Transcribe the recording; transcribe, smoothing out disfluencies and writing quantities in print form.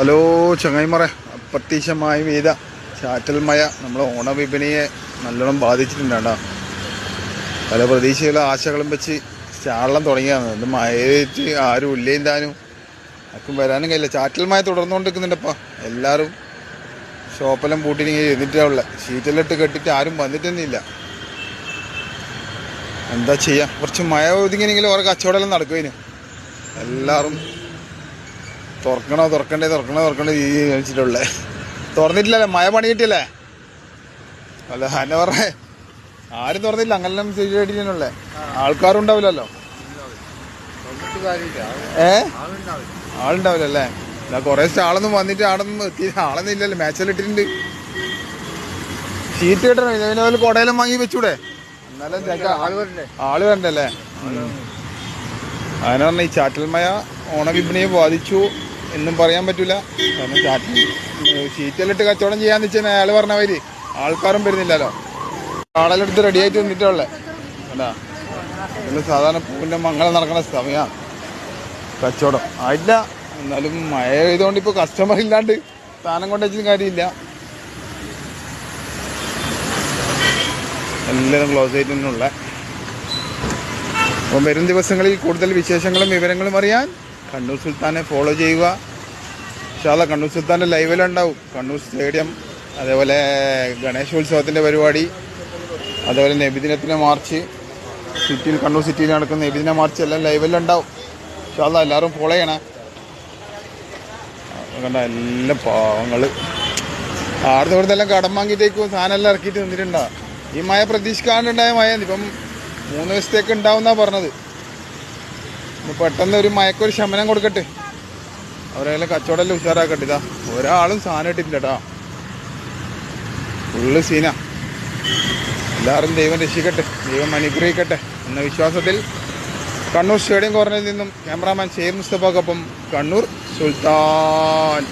Hello ചങ്ങായിമാരെ, അപ്രത്യക്ഷമായി പെയ്ത ചാറ്റൽ മഴ നമ്മളെ ഓണവിപണിയെ നല്ലോണം ബാധിച്ചിട്ടുണ്ട് കേട്ടോ. പല പ്രതീക്ഷകളും ആശകളും വെച്ച് ചാടളം തുടങ്ങിയാണ്. ഇത് മഴയിട്ട് ആരും ഇല്ലേം താനും ആർക്കും വരാനും കഴിയില്ല. ചാറ്റൽ മഴ തുടർന്നുകൊണ്ടിരിക്കുന്നുണ്ടപ്പോൾ എല്ലാവരും ഷോപ്പെല്ലാം പൂട്ടിനിങ്ങനെ ഇരുന്നിട്ടാവുള്ള ഷീറ്റെല്ലാം ഇട്ട് കെട്ടിട്ട് ആരും വന്നിട്ടൊന്നുമില്ല. എന്താ ചെയ്യുക, കുറച്ച് മഴ ഒതുങ്ങിയെങ്കിലും ഓരോ കച്ചവടമെല്ലാം നടക്കുമതിന്. എല്ലാവരും തുറക്കണ്ടേ ഈ കഴിച്ചിട്ടുള്ളേ. തുറന്നിട്ടില്ലല്ലേ, മഴ പണി കിട്ടിയല്ലേ. അല്ല എന്നെ പറഞ്ഞേ, ആരും തുറന്നില്ല. അങ്ങനെല്ലാം ശരിയായിട്ടുള്ളേ ആൾക്കാരും ഉണ്ടാവില്ലല്ലോ. ആളുണ്ടാവില്ലല്ലേ. കുറെ സ്റ്റാളൊന്നും വന്നിട്ട് ആടൊന്നും എത്തി ആളൊന്നും ഇല്ലല്ലോ. മാച്ചെല്ലാം ഇട്ടിട്ടുണ്ട്. ഷീറ്റ് കിട്ടണം. ഇതിനെ കുടയെല്ലാം വാങ്ങി വെച്ചൂടെ, എന്നാലും ആള് വരണ്ടല്ലേ. അങ്ങനെ പറഞ്ഞ ഈ ചാറ്റൽ മഴ ഓണവിപണിയെ ബാധിച്ചു എന്നും പറയാൻ പറ്റില്ല. കാരണം ഷീറ്റെല്ലാം ഇട്ട് കച്ചവടം ചെയ്യാന്ന് വെച്ചാൽ അയാൾ പറഞ്ഞവര് ആൾക്കാരും വരുന്നില്ലല്ലോ. ആളെടുത്ത് റെഡി ആയിട്ട് വന്നിട്ടുള്ളേ അല്ലാ. ഇന്ന് സാധാരണ പൂവിൻ്റെ മംഗളം നടക്കുന്ന സമയമാണ്. കച്ചവടം ആയില്ല. എന്നാലും മഴ പെയ്തുകൊണ്ട് ഇപ്പോൾ കസ്റ്റമർ ഇല്ലാണ്ട് സ്ഥാനം കൊണ്ടുവച്ചും കാര്യമില്ല. എല്ലാവരും ക്ലോസ് ആയിട്ടുള്ള. അപ്പം വരും ദിവസങ്ങളിൽ കൂടുതൽ വിശേഷങ്ങളും വിവരങ്ങളും അറിയാൻ കണ്ണൂർ സുൽത്താനെ ഫോളോ ചെയ്യുക. ഇൻഷാല്ലാ കണ്ണൂർ സുൽത്താൻ്റെ ലൈവിലുണ്ടാവും. കണ്ണൂർ സ്റ്റേഡിയം, അതേപോലെ ഗണേശോത്സവത്തിൻ്റെ പരിപാടി, അതേപോലെ നബിദിനത്തിൻ്റെ മാർച്ച്, സിറ്റിയിൽ കണ്ണൂർ സിറ്റിയിൽ നടക്കുന്ന നബിദിന മാർച്ച് എല്ലാം ലൈവിലുണ്ടാവും. ഇൻഷാല്ലാ എല്ലാവരും ഫോളോ ചെയ്യണേ. കണ്ട എല്ലാ പാവങ്ങൾ ആടുന്ന ഇവിടുന്നെല്ലാം കടം വാങ്ങിയിട്ടേക്കും സാധനം എല്ലാം ഇറക്കിയിട്ട് നിന്നിട്ടുണ്ടാവും. ഈ മഴ പ്രതീക്ഷിക്കാണ്ടുണ്ടായ മഴ ഇപ്പം 3 ദിവസത്തേക്ക് ഉണ്ടാവുമെന്നാണ് പറഞ്ഞത്. പെട്ടെന്ന് ഒരു മഴക്കൊരു ശമനം കൊടുക്കട്ടെ. അവരെല്ലാം കച്ചവടമെല്ലാം ഉഷാറാക്കട്ടെ. ഇതാ ഒരാളും സാധനം ഇട്ടിട്ടില്ല കേട്ടോ. ഫുള്ള് സീന. എല്ലാവരും ദൈവം രക്ഷിക്കട്ടെ, ദൈവം അനുഗ്രഹിക്കട്ടെ എന്ന വിശ്വാസത്തിൽ കണ്ണൂർ സ്റ്റേഡിയം കോർണറിൽ നിന്നും ക്യാമറാമാൻ ഷെയ്ർ മുസ്തഫക്കൊപ്പം കണ്ണൂർ സുൽത്താൻ.